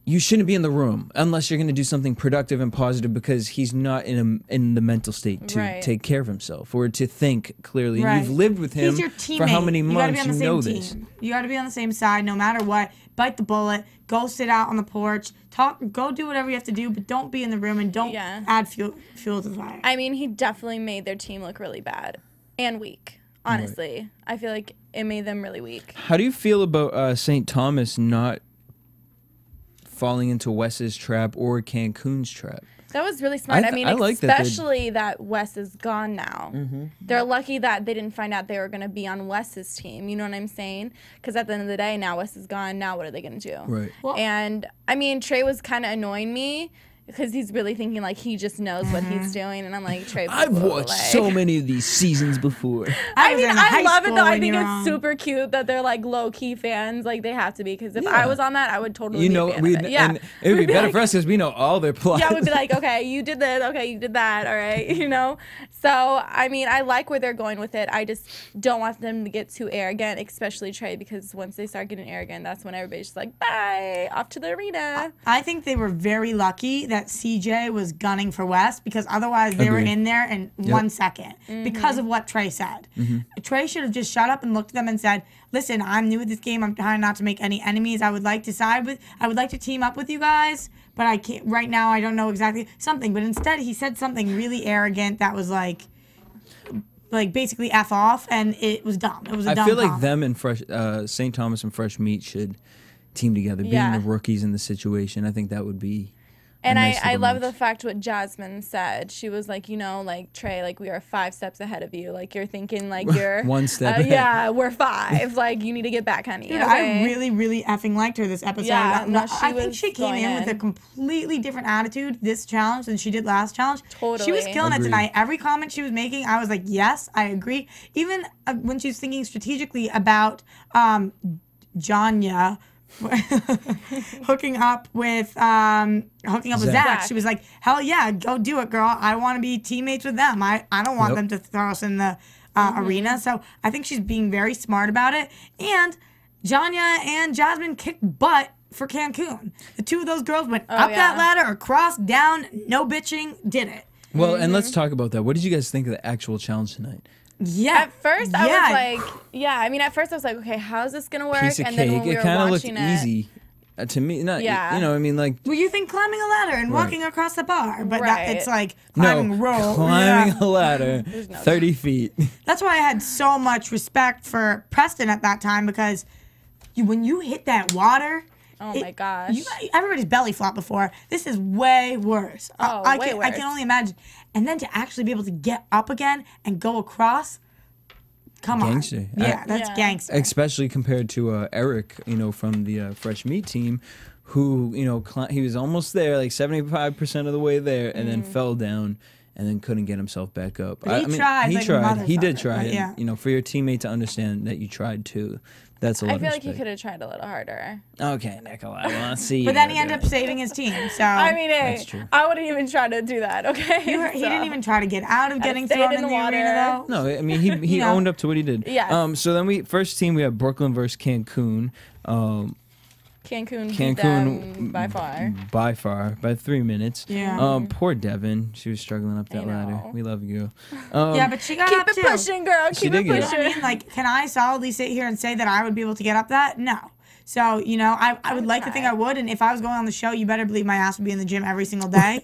Speaker 8: you shouldn't be in the room unless you're going to do something productive and positive, because he's not in the mental state to take care of himself or to think clearly.
Speaker 10: Right.
Speaker 8: You've lived with him
Speaker 10: He's your teammate.
Speaker 8: for how many
Speaker 10: You gotta be
Speaker 8: months?
Speaker 10: on the
Speaker 8: You know
Speaker 10: same
Speaker 8: this.
Speaker 10: team. You got to be on the same side no matter what. Bite the bullet. Go sit out on the porch. Talk. Go do whatever you have to do, but don't be in the room and don't add fuel to the fire.
Speaker 9: I mean, he definitely made their team look really bad and weak. Honestly, I feel like it made them really weak.
Speaker 8: How do you feel about St. Thomas not falling into Wes's trap or Cancun's trap?
Speaker 9: That was really smart. I mean,
Speaker 8: like
Speaker 9: especially that Wes is gone now.
Speaker 8: Mm-hmm.
Speaker 9: They're lucky that they didn't find out they were going to be on Wes's team. You know what I'm saying? Because at the end of the day, now Wes is gone. Now what are they going to do?
Speaker 8: Right.
Speaker 9: Well, and, I mean, Trey was kind of annoying me because he's really thinking like he just knows what he's doing. And I'm like, Trey,
Speaker 8: I've watched so many of these seasons before.
Speaker 9: I mean, I love it though. I think it's super cute that they're like low key fans. Like they have to be, because if I was on that, I would totally be a fan of it. Yeah,
Speaker 8: and it would be better for us because we know all their plots.
Speaker 9: Yeah, we'd be like, okay, you did this, okay, you did that, all right, you know? So, I mean, I like where they're going with it. I just don't want them to get too arrogant, especially Trey, because once they start getting arrogant, that's when everybody's just like, bye, off to the arena.
Speaker 10: I think they were very lucky that CJ was gunning for Wes, because otherwise they were in there in 1 second because of what Trey said. Trey should have just shut up and looked at them and said, listen, I'm new at this game. I'm trying not to make any enemies. I would like to team up with you guys, but I can't right now. I don't know exactly something. But instead, he said something really arrogant that was like basically F off, and it was dumb. It was a dumb
Speaker 8: I feel like
Speaker 10: comment.
Speaker 8: them and St. Thomas and Fresh Meat should team together, being the rookies in the situation. I think that would be.
Speaker 9: And I love the fact what Jasmine said. She was like, you know, like, Trey, like, we are 5 steps ahead of you. Like, you're thinking, like, you're...
Speaker 8: 1 step ahead.
Speaker 9: Yeah, we're 5. Like, you need to get back, honey.
Speaker 10: Dude,
Speaker 9: okay?
Speaker 10: I really, really effing liked her this episode.
Speaker 9: Yeah,
Speaker 10: I think she came in with a completely different attitude this challenge than she did last challenge.
Speaker 9: Totally.
Speaker 10: She was killing it tonight. Every comment she was making, I was like, yes, I agree. Even when she was thinking strategically about Janya... hooking up with Zach. She was like, hell yeah, go do it, girl. I want to be teammates with them. I don't want them to throw us in the arena. So I think she's being very smart about it. And Janya and Jasmine kicked butt for Cancun. The two of those girls went up that ladder, across, down, no bitching, did it.
Speaker 8: Well, and let's talk about that. What did you guys think of the actual challenge tonight?
Speaker 10: Yeah.
Speaker 9: At first, I was like, I mean, at first I was like, okay, how's this going to work?
Speaker 8: Piece of
Speaker 9: and
Speaker 8: cake.
Speaker 9: then when we
Speaker 8: It
Speaker 9: were
Speaker 8: kind of looked
Speaker 9: watching
Speaker 8: easy to me. Not, you know, I mean, like.
Speaker 10: Well, you think climbing a ladder and walking across the bar, but it's like
Speaker 8: climbing
Speaker 10: a rope.
Speaker 8: Climbing a ladder 30 feet.
Speaker 10: That's why I had so much respect for Preston at that time, because when you hit that water...
Speaker 9: Oh my gosh.
Speaker 10: Everybody's belly flopped before. This is way worse.
Speaker 9: Way worse.
Speaker 10: I can only imagine. And then to actually be able to get up again and go across, come
Speaker 8: gangster.
Speaker 10: on. Yeah, that's gangster.
Speaker 8: Especially compared to Eric, you know, from the Fresh Meat team, who, you know, he was almost there, like 75% of the way there, and then fell down and then couldn't get himself back up.
Speaker 10: But he tried.
Speaker 8: He
Speaker 10: like
Speaker 8: tried.
Speaker 10: A
Speaker 8: He did try.
Speaker 10: Yeah.
Speaker 8: And, you know, for your teammate to understand that you tried too. That's a lot
Speaker 9: I feel
Speaker 8: of
Speaker 9: like he could have tried a little harder.
Speaker 8: Okay, Nicolette. Well, let's see.
Speaker 10: But then he ended up saving his team. So
Speaker 9: I mean, hey,
Speaker 8: that's true.
Speaker 9: I wouldn't even try to do that. Okay,
Speaker 10: he didn't even try to get out of getting
Speaker 9: stayed
Speaker 10: thrown
Speaker 9: in
Speaker 10: in
Speaker 9: the
Speaker 10: the
Speaker 9: water.
Speaker 10: arena, though.
Speaker 8: No, I mean he owned up to what he did.
Speaker 9: Yes.
Speaker 8: So then first team we have Brooklyn versus Cancun.
Speaker 9: Cancun beat them by far.
Speaker 8: By 3 minutes.
Speaker 10: Yeah.
Speaker 8: Poor Devin. She was struggling up that ladder. We love you.
Speaker 10: Yeah, but she got
Speaker 9: keep
Speaker 10: up
Speaker 9: it
Speaker 10: too.
Speaker 9: pushing, girl. Keep it pushing.
Speaker 10: I mean, like, can I solidly sit here and say that I would be able to get up that? No. So, you know, I would like to think I would, and if I was going on the show, you better believe my ass would be in the gym every single day.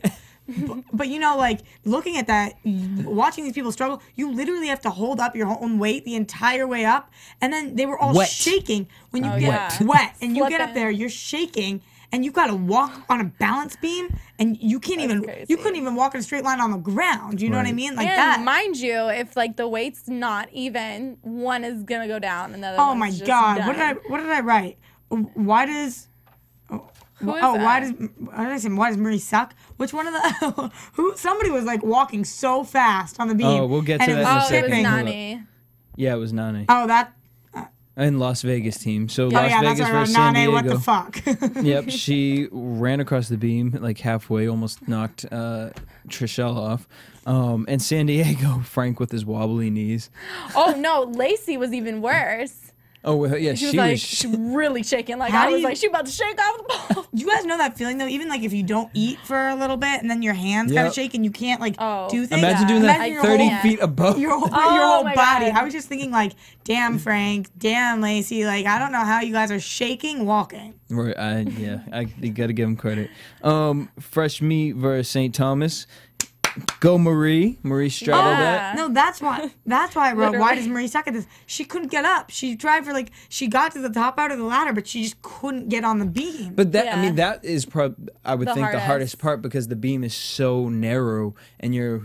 Speaker 10: But you know, like, looking at that, watching these people struggle, you literally have to hold up your own weight the entire way up, and then they were all shaking when you get wet, and you get up there, you're shaking, and you got to walk on a balance beam, and you can't you couldn't even walk in a straight line on the ground. You know what I mean? Like
Speaker 9: and
Speaker 10: that.
Speaker 9: Mind you, if like the weight's not even, one is gonna go down, and the other.
Speaker 10: Oh my God! Done. What did I write? Why does? Why does Marie suck? Which one of the somebody was like walking so fast on the beam.
Speaker 8: Oh, we'll get to that in a second.
Speaker 9: It was Nani.
Speaker 8: Yeah, it was Nani.
Speaker 10: Oh, that.
Speaker 8: And Las Vegas team. So Las Vegas versus San Diego.
Speaker 10: What the fuck?
Speaker 8: Yep, she ran across the beam like halfway, almost knocked Trishelle off. And San Diego, Frank with his wobbly knees.
Speaker 9: Oh no, Lacey was even worse.
Speaker 8: Oh yeah,
Speaker 9: she was really shaking. Like I was like, she about to shake off the ball.
Speaker 10: You guys know that feeling though? Even like if you don't eat for a little bit and then your hands kind of shake and you can't like do things.
Speaker 8: Imagine doing that 30 feet above
Speaker 10: your whole body. God. I was just thinking like, damn Frank, damn Lacey. Like I don't know how you guys are shaking walking.
Speaker 8: Right. You gotta give him credit. Fresh meat versus St. Thomas. Go Marie. Marie straddled that.
Speaker 10: No, that's why I wrote, why does Marie suck at this? She couldn't get up. She tried for she got to the top out of the ladder, but she just couldn't get on the beam.
Speaker 8: But that, I mean, that is I would think the hardest part because the beam is so narrow and you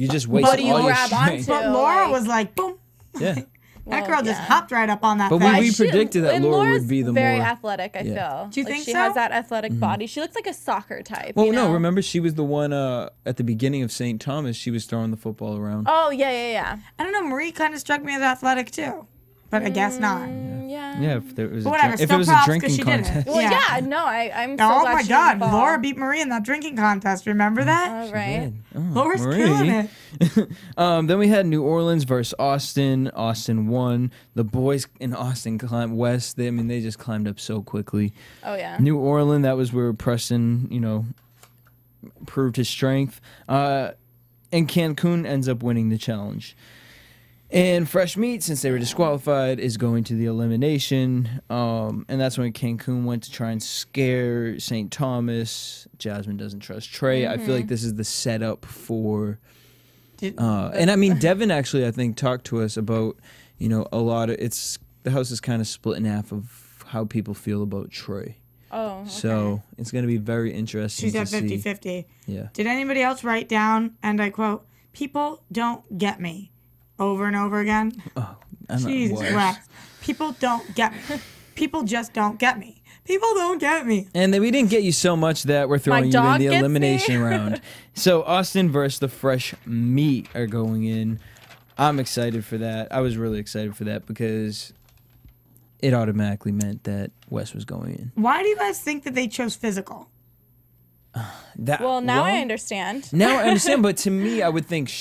Speaker 8: just waste all your strength.
Speaker 10: But Laura was like, boom.
Speaker 8: Yeah.
Speaker 10: That girl just hopped right up on that.
Speaker 8: But we predicted that Laura would be the
Speaker 9: very
Speaker 8: more
Speaker 9: athletic. I feel.
Speaker 10: Do you think
Speaker 9: she
Speaker 10: so?
Speaker 9: has that athletic body? She looks like a soccer type.
Speaker 8: Well, no, remember she was the one at the beginning of St. Thomas. She was throwing the football around.
Speaker 9: Oh yeah.
Speaker 10: I don't know. Marie kind of struck me as athletic too, but I guess not.
Speaker 8: Yeah, if there was
Speaker 10: if
Speaker 8: it was a drinking contest.
Speaker 9: Well, I'm so
Speaker 10: oh
Speaker 9: glad
Speaker 10: my God, Laura beat Marie in that drinking contest. Remember that?
Speaker 9: All right.
Speaker 10: Laura's killing it.
Speaker 8: Then we had New Orleans versus Austin. Austin won. The boys in Austin climbed west. They just climbed up so quickly.
Speaker 9: Oh yeah.
Speaker 8: New Orleans, that was where Preston, proved his strength. And Cancun ends up winning the challenge. And Fresh Meat, since they were disqualified, is going to the elimination. And that's when Cancun went to try and scare St. Thomas. Jasmine doesn't trust Trey. I feel like this is the setup for... and I mean, Devin actually, I think, talked to us about, a lot of... The house is kind of split in half of how people feel about Trey.
Speaker 9: Oh, okay.
Speaker 8: So it's going to be very interesting to see.
Speaker 10: She's at 50-50.
Speaker 8: Yeah.
Speaker 10: Did anybody else write down, and I quote, people don't get me? Over and over again.
Speaker 8: Oh,
Speaker 10: Jesus Christ. People don't get me. People just don't get me. People don't get me.
Speaker 8: And we didn't get you so much that we're throwing you in the elimination round. So Austin versus the Fresh Meat are going in. I'm excited for that. I was really excited for that because it automatically meant that Wes was going in.
Speaker 10: Why do you guys think that they chose physical?
Speaker 9: Now I understand.
Speaker 8: Now I understand, but to me, I would think...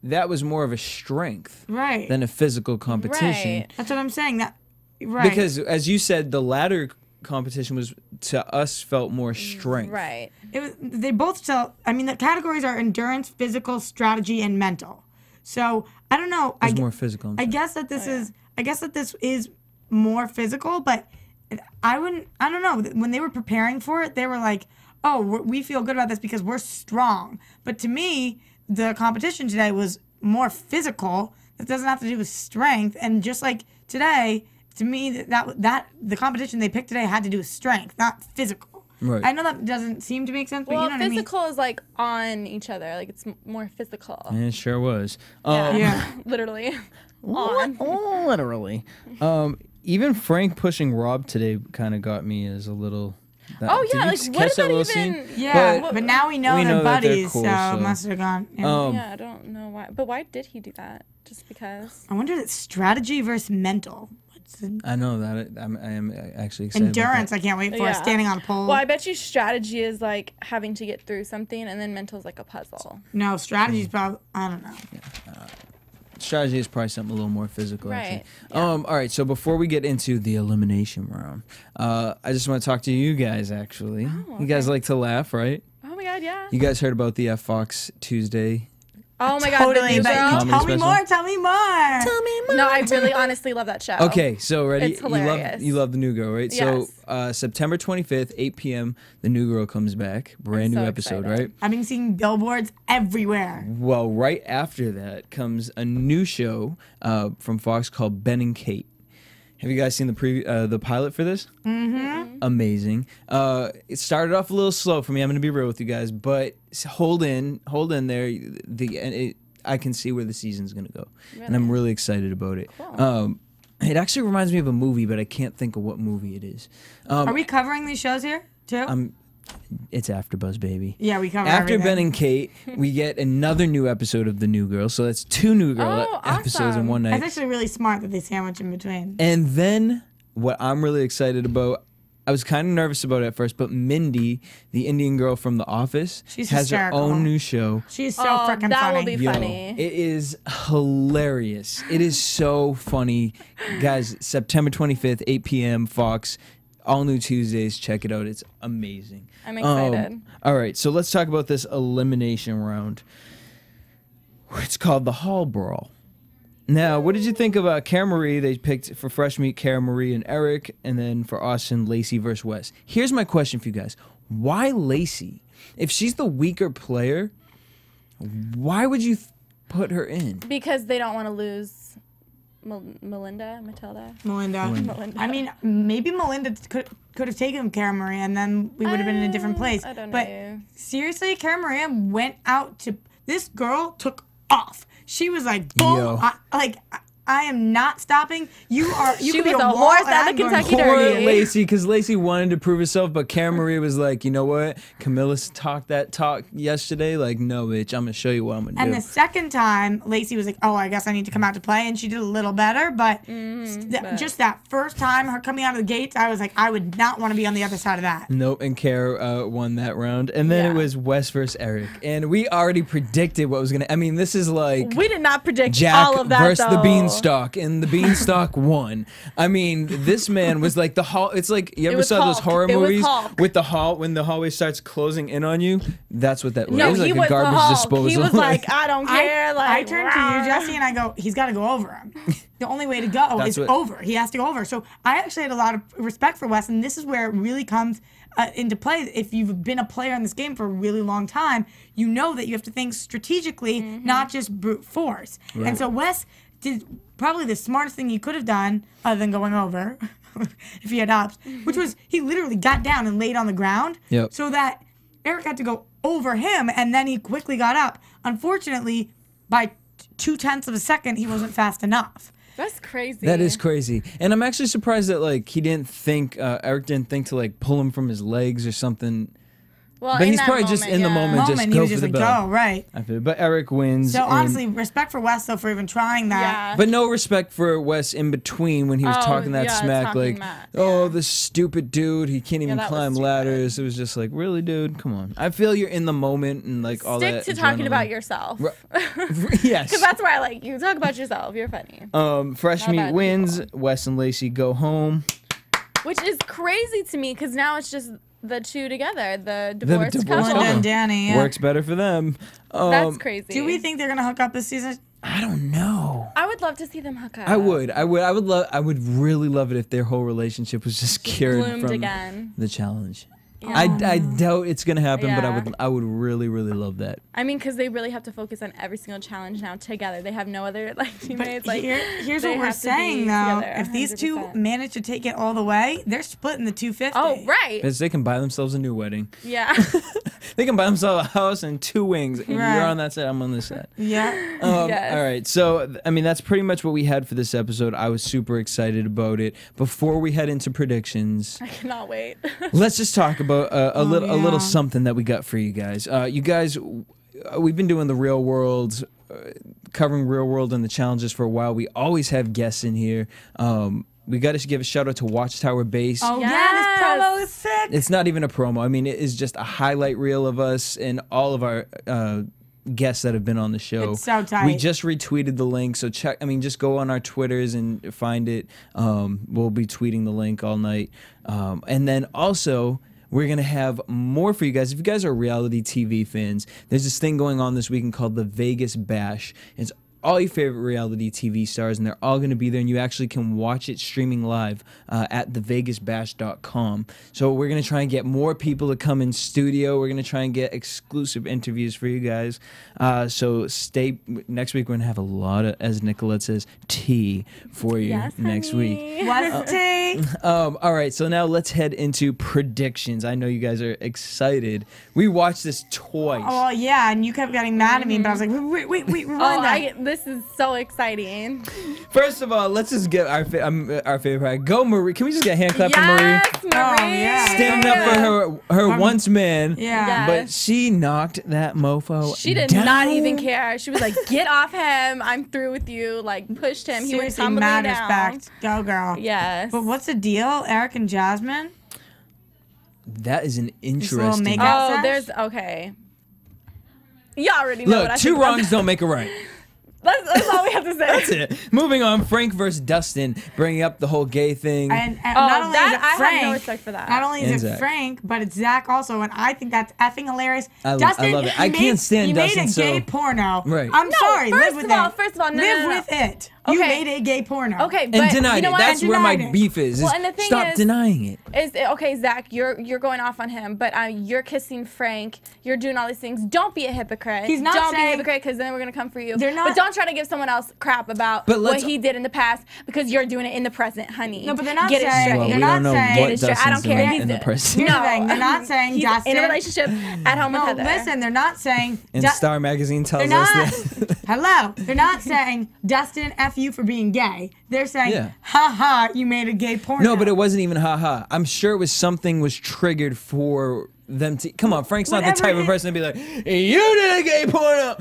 Speaker 8: that was more of a strength than a physical competition.
Speaker 10: Right. That's what I'm saying. Right.
Speaker 8: Because, as you said, the ladder competition was, to us, felt more strength.
Speaker 9: Right.
Speaker 10: They both felt, the categories are endurance, physical, strategy, and mental. So, I don't know.
Speaker 8: It's more physical.
Speaker 10: I guess that this is more physical, but I don't know. When they were preparing for it, they were like, oh, we feel good about this because we're strong. But to me... the competition today was more physical. That doesn't have to do with strength. And just like today, to me, that the competition they picked today had to do with strength, not physical.
Speaker 8: Right.
Speaker 10: I know that doesn't seem to make sense, but you know what I mean?
Speaker 9: Physical is like on each other. Like it's more physical.
Speaker 8: And it sure was.
Speaker 9: Yeah. Literally.
Speaker 8: Literally. Even Frank pushing Rob today kind of got me as a little...
Speaker 9: what did that even...
Speaker 8: Scene?
Speaker 10: Yeah, but now we know they're buddies,
Speaker 8: cool,
Speaker 10: so it must have gone...
Speaker 9: I don't know why. But why did he do that? Just because?
Speaker 10: I wonder if it's strategy versus mental.
Speaker 8: I know that. I am actually excited
Speaker 10: endurance,
Speaker 8: about that.
Speaker 10: I can't wait for standing on a pole.
Speaker 9: Well, I bet you strategy is like having to get through something, and then mental is like a puzzle.
Speaker 10: No, strategy is probably... I don't know.
Speaker 8: Strategy is probably something a little more physical.
Speaker 9: Right.
Speaker 8: Yeah. All right. So before we get into the elimination round, I just want to talk to you guys. Actually, you guys like to laugh, right?
Speaker 9: Oh my God, yeah.
Speaker 8: You guys heard about the Fox Tuesday?
Speaker 9: Oh my God, the new girl.
Speaker 10: Tell me more. Tell me more.
Speaker 9: Tell me more. No, I really honestly love that show.
Speaker 8: Okay, so ready?
Speaker 9: It's hilarious.
Speaker 8: You love the new girl, right?
Speaker 9: Yes.
Speaker 8: So September 25th, 8 p.m. The new girl comes back. Brand new episode, right?
Speaker 10: I've been seeing billboards everywhere.
Speaker 8: Well, right after that comes a new show from Fox called Ben and Kate. Have you guys seen the pilot for this?
Speaker 10: Mm-hmm.
Speaker 8: Amazing. It started off a little slow for me. I'm going to be real with you guys, but hold in there. I can see where the season's going to go, and I'm really excited about it.
Speaker 9: Cool.
Speaker 8: It actually reminds me of a movie, but I can't think of what movie it is.
Speaker 10: Are we covering these shows here too?
Speaker 8: It's AfterBuzz, baby.
Speaker 10: Yeah, we cover
Speaker 8: After
Speaker 10: everything.
Speaker 8: Ben and Kate, we get another new episode of The New Girl. So that's 2 New Girl episodes in one night.
Speaker 10: That's actually really smart that they sandwich in between.
Speaker 8: And then what I'm really excited about, I was kind of nervous about it at first, but Mindy, the Indian girl from The Office, has
Speaker 10: hysterical.
Speaker 8: her own new show.
Speaker 10: She's so freaking funny.
Speaker 9: That will be funny.
Speaker 8: It is hilarious. It is so funny. Guys, September 25th, 8 p.m., Fox. All new Tuesdays. Check it out. It's amazing.
Speaker 9: I'm excited.
Speaker 8: All right, so let's talk about this elimination round. It's called the Hall Brawl. Now, what did you think about Cara Marie? They picked for Fresh Meat Cara Marie and Eric, and then for Austin, Lacey versus Wes. Here's my question for you guys. Why Lacey? If she's the weaker player, why would you put her in?
Speaker 9: Because they don't want to lose Melinda.
Speaker 10: I mean, maybe Melinda could have taken Cara Marie, and then we would have been in a different place.
Speaker 9: I don't know.
Speaker 10: But seriously, Cara Marie went out to. This girl took off. She was like, boom! I am not stopping. You
Speaker 9: She
Speaker 10: could be
Speaker 9: was
Speaker 10: a
Speaker 9: a
Speaker 10: wall,
Speaker 9: horse
Speaker 10: and
Speaker 9: at
Speaker 10: I'm
Speaker 9: the
Speaker 10: going
Speaker 9: Kentucky
Speaker 10: to-
Speaker 8: Poor
Speaker 9: Derby.
Speaker 8: Lacey, because Lacey wanted to prove herself, but Cara Marie was like, you know what? Camilla talked that talk yesterday. Like, no, bitch, I'm going to show you what I'm going to do.
Speaker 10: And the second time, Lacey was like, oh, I guess I need to come out to play. And she did a little better. But just that first time, her coming out of the gates, I was like, I would not want to be on the other side of that.
Speaker 8: Nope, and Cara won that round. And then it was Wes versus Eric. And we already predicted what was going to... I mean, this is like...
Speaker 9: We did not predict
Speaker 8: Jack
Speaker 9: all of that,
Speaker 8: versus
Speaker 9: though.
Speaker 8: the Beanstalk. And the Beanstalk won. I mean, this man was like the hall... It's like, you ever saw those horror movies with the hall... When the hallway starts closing in on you? That's what that was.
Speaker 9: No,
Speaker 8: it was like
Speaker 9: he
Speaker 8: a
Speaker 9: was
Speaker 8: garbage
Speaker 9: the Hulk.
Speaker 8: disposal.
Speaker 9: He was like, I don't care.
Speaker 10: I turned to you, Jesse, and I go, he's got to go over him. The only way to go is over. He has to go over. So I actually had a lot of respect for Wes, and this is where it really comes into play. If you've been a player in this game for a really long time, you know that you have to think strategically, not just brute force.
Speaker 8: Right.
Speaker 10: And so Wes did probably the smartest thing he could have done, other than going over, if he had ops, which was he literally got down and laid on the ground so that Eric had to go over him, and then he quickly got up. Unfortunately, by 0.2 of a second, he wasn't fast enough.
Speaker 9: That's crazy.
Speaker 8: That is crazy. And I'm actually surprised that like he didn't think, Eric didn't think to like pull him from his legs or something.
Speaker 9: Well,
Speaker 8: but he's probably just in the moment, just
Speaker 10: he
Speaker 8: go
Speaker 10: was
Speaker 8: for
Speaker 10: just
Speaker 8: the
Speaker 10: like,
Speaker 8: bell.
Speaker 10: go, right.
Speaker 8: But Eric wins.
Speaker 10: So honestly, respect for Wes though for even trying that.
Speaker 9: Yeah.
Speaker 8: But no respect for Wes in between when he was talking that smack, like, oh, this stupid dude, he can't even climb ladders. It was just like, really, dude, come on. I feel you're in the moment and like all that.
Speaker 9: Stick to talking about yourself.
Speaker 8: Yes.
Speaker 9: Because that's where I like you. Talk about yourself. You're funny.
Speaker 8: Fresh Meat wins. Wes and Lacey go home.
Speaker 9: Which is crazy to me because now it's just the two together, the divorced couple.
Speaker 10: Linda and Danny.
Speaker 8: Works better for them.
Speaker 9: That's crazy.
Speaker 10: Do we think they're gonna hook up this season?
Speaker 8: I don't know.
Speaker 9: I would love to see them hook up.
Speaker 8: I would really love it if their whole relationship was just cured
Speaker 9: bloomed
Speaker 8: from
Speaker 9: again.
Speaker 8: the challenge.
Speaker 9: Yeah.
Speaker 8: I doubt it's gonna happen, but
Speaker 9: Yeah.
Speaker 8: I would really love that.
Speaker 9: I mean, because they really have to focus on every single challenge now together. They have no other teammates.
Speaker 10: But here's what we're saying though: if these two manage to take it all the way, they're splitting the 250.
Speaker 9: Oh, right.
Speaker 8: Because they can buy themselves a new wedding.
Speaker 9: Yeah.
Speaker 8: They can buy themselves a house and 2 wings. And
Speaker 10: Right.
Speaker 8: you're on that side, I'm on this side.
Speaker 10: Yeah.
Speaker 9: Yes.
Speaker 8: All right. So, I mean, that's pretty much what we had for this episode. I was super excited about it. Before we head into predictions,
Speaker 9: I cannot wait.
Speaker 8: let's just talk about a little something that we got for you guys. You guys, we've been doing the real world, covering real world and the challenges for a while. We always have guests in here. We got to give a shout out to Watchtower Base.
Speaker 10: Oh yeah, this promo is sick.
Speaker 8: It's not even a promo. I mean, it is just a highlight reel of us and all of our guests that have been on the show.
Speaker 10: It's so tight.
Speaker 8: We just retweeted the link, so check. I mean, just go on our Twitters and find it. We'll be tweeting the link all night, and then also we're gonna have more for you guys. If you guys are reality TV fans, there's this thing going on this weekend called the Vegas Bash. It's all your favorite reality TV stars, and they're all going to be there, and you actually can watch it streaming live at thevegasbash.com. So we're going to try and get more people to come in studio. We're going to try and get exclusive interviews for you guys. So next week we're going to have a lot of, as Nicolette says, tea for you next week.
Speaker 10: What's tea?
Speaker 8: All right, so now let's head into predictions. I know you guys are excited. We watched this twice.
Speaker 10: Oh, yeah, and you kept getting mad at me, but I was like, wait, rewind that.
Speaker 9: This is so exciting.
Speaker 8: First of all, let's just get our favorite part. Go, Marie. Can we just get a hand clap for Marie?
Speaker 9: Yes, Marie.
Speaker 10: Oh, yeah.
Speaker 8: Standing up for her once man.
Speaker 10: Yeah.
Speaker 9: Yes.
Speaker 8: But she knocked that mofo
Speaker 9: She did
Speaker 8: down.
Speaker 9: not even care. She was like, get off him. I'm through with you. Like, pushed him. He went
Speaker 10: Seriously,
Speaker 9: tumbling
Speaker 10: mad
Speaker 9: down.
Speaker 10: respect. Go, girl.
Speaker 9: Yes.
Speaker 10: But what's the deal, Eric and Jasmine?
Speaker 8: That is an
Speaker 10: Just a little
Speaker 8: interesting...
Speaker 10: makeup
Speaker 9: Oh,
Speaker 10: sesh?
Speaker 9: there's, okay. You already know what I
Speaker 8: Look,
Speaker 9: think
Speaker 8: two
Speaker 9: about
Speaker 8: wrongs don't make a right.
Speaker 9: That's all we have to say.
Speaker 8: That's it. Moving on, Frank versus Dustin, bringing up the whole gay thing.
Speaker 10: And not only is it
Speaker 9: I
Speaker 10: Frank,
Speaker 9: have no respect for that.
Speaker 10: Not only is
Speaker 8: And
Speaker 10: it
Speaker 8: Zach.
Speaker 10: Frank, but it's Zach also, and I think that's effing hilarious.
Speaker 8: I
Speaker 10: Dustin,
Speaker 8: love it. I can't stand Dustin,
Speaker 10: You made a gay
Speaker 8: so-
Speaker 10: porno.
Speaker 8: Right.
Speaker 10: I'm sorry. Live with it.
Speaker 9: First of all,
Speaker 10: live with it. You
Speaker 9: Okay.
Speaker 10: made a gay porno.
Speaker 9: Okay, but
Speaker 8: and denied
Speaker 9: you know
Speaker 8: it.
Speaker 9: what?
Speaker 8: That's
Speaker 10: And
Speaker 8: where my
Speaker 10: denied it.
Speaker 8: beef is.
Speaker 9: Well, and the thing
Speaker 8: Stop
Speaker 9: is-
Speaker 8: denying it.
Speaker 9: Okay, Zach, you're going off on him, but you're kissing Frank. You're doing all these things. Don't be a hypocrite.
Speaker 10: He's not
Speaker 9: Don't be a
Speaker 10: saying-
Speaker 9: hypocrite, because then we're gonna come for you.
Speaker 10: They're not-
Speaker 9: But don't try to give someone else crap about
Speaker 8: But
Speaker 9: what
Speaker 8: let's-
Speaker 9: he did in the past, because you're doing it in the present, honey.
Speaker 10: No, but they're not
Speaker 9: Get it
Speaker 10: saying-
Speaker 9: straight.
Speaker 8: Well,
Speaker 10: They're
Speaker 8: we
Speaker 10: not
Speaker 8: don't know
Speaker 10: saying-
Speaker 8: what
Speaker 9: Get it straight. I don't
Speaker 8: Dustin's
Speaker 9: care.
Speaker 8: doing
Speaker 9: He's
Speaker 8: in the
Speaker 9: the-
Speaker 8: present.
Speaker 10: Here's the thing. They're not saying
Speaker 9: he's
Speaker 10: Dustin.
Speaker 9: in a relationship at home with Heather.
Speaker 10: Listen, they're not saying.
Speaker 8: And Star Magazine tells
Speaker 10: They're
Speaker 8: us
Speaker 10: not.
Speaker 8: that.
Speaker 10: Hello. They're not saying Dustin F you for being gay. They're saying,
Speaker 8: Yeah.
Speaker 10: ha ha, you made a gay porno.
Speaker 8: No, but it wasn't even haha. I'm sure it was something was triggered for them to. Come on, Frank's not the
Speaker 10: Whatever
Speaker 8: type of
Speaker 10: it-
Speaker 8: person to be like, hey, you did a gay porno.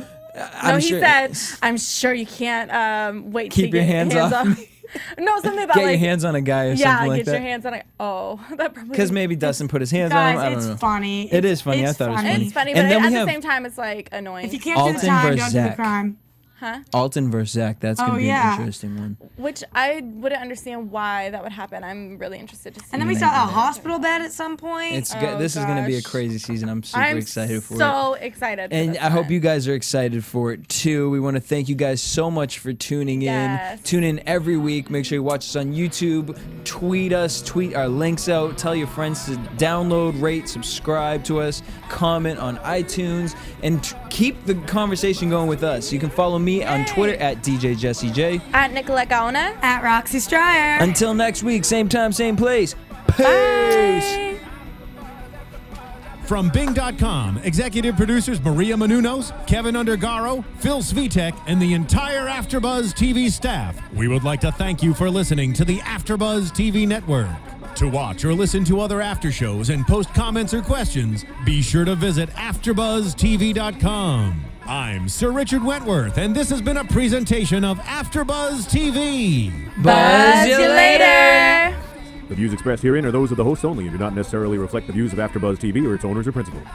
Speaker 9: No, he said, I'm sure you can't wait
Speaker 8: Keep
Speaker 9: to
Speaker 8: your
Speaker 9: get
Speaker 8: hands off me.
Speaker 9: No, something about
Speaker 8: Get
Speaker 9: like,
Speaker 8: your hands on a guy or
Speaker 9: yeah,
Speaker 8: something like
Speaker 9: get
Speaker 8: that.
Speaker 9: your hands on it. Oh, that probably.
Speaker 8: Because maybe Dustin put his hands
Speaker 10: Guys,
Speaker 8: on him. I don't know.
Speaker 10: it's funny.
Speaker 8: It is funny. I
Speaker 10: It's
Speaker 8: thought it was
Speaker 10: funny.
Speaker 8: funny.
Speaker 9: It's funny,
Speaker 8: And
Speaker 9: but
Speaker 8: then
Speaker 9: at
Speaker 8: we
Speaker 9: the
Speaker 8: have
Speaker 9: same time, it's like annoying.
Speaker 10: If you can't do
Speaker 8: Alton
Speaker 10: the time,
Speaker 8: versus
Speaker 10: don't do the
Speaker 8: Zach.
Speaker 10: crime.
Speaker 9: Huh?
Speaker 8: Alton versus Zach. That's going to
Speaker 10: Oh,
Speaker 8: be
Speaker 10: yeah.
Speaker 8: an interesting one.
Speaker 9: Which I wouldn't understand why that would happen. I'm really interested to see.
Speaker 10: And then we saw a hospital bed at some point.
Speaker 8: It's
Speaker 9: Oh,
Speaker 8: this is going to be a
Speaker 9: gosh.
Speaker 8: crazy season. I'm super
Speaker 9: I'm
Speaker 8: excited for it.
Speaker 9: so excited. For
Speaker 8: And
Speaker 9: this
Speaker 8: I hope
Speaker 9: one.
Speaker 8: you guys are excited for it too. We want to thank you guys so much for tuning in.
Speaker 9: Yes.
Speaker 8: Tune in every week. Make sure you watch us on YouTube. Tweet us. Tweet our links out. Tell your friends to download, rate, subscribe to us. Comment on iTunes. And keep the conversation going with us. You can follow me on Twitter at DJ Jesse J.
Speaker 9: At Nicolette Gaona.
Speaker 10: At Roxy Striar.
Speaker 8: Until next week, same time, same place. Peace.
Speaker 9: Bye.
Speaker 7: From Bing.com, executive producers Maria Menounos, Kevin Undergaro, Phil Svitek, and the entire AfterBuzz TV staff, we would like to thank you for listening to the AfterBuzz TV network. To watch or listen to other after shows and post comments or questions, be sure to visit AfterBuzzTV.com. I'm Sir Richard Wentworth, and this has been a presentation of AfterBuzz TV.
Speaker 9: Buzz you later.
Speaker 11: The views expressed herein are those of the hosts only and do not necessarily reflect the views of AfterBuzz TV or its owners or principals.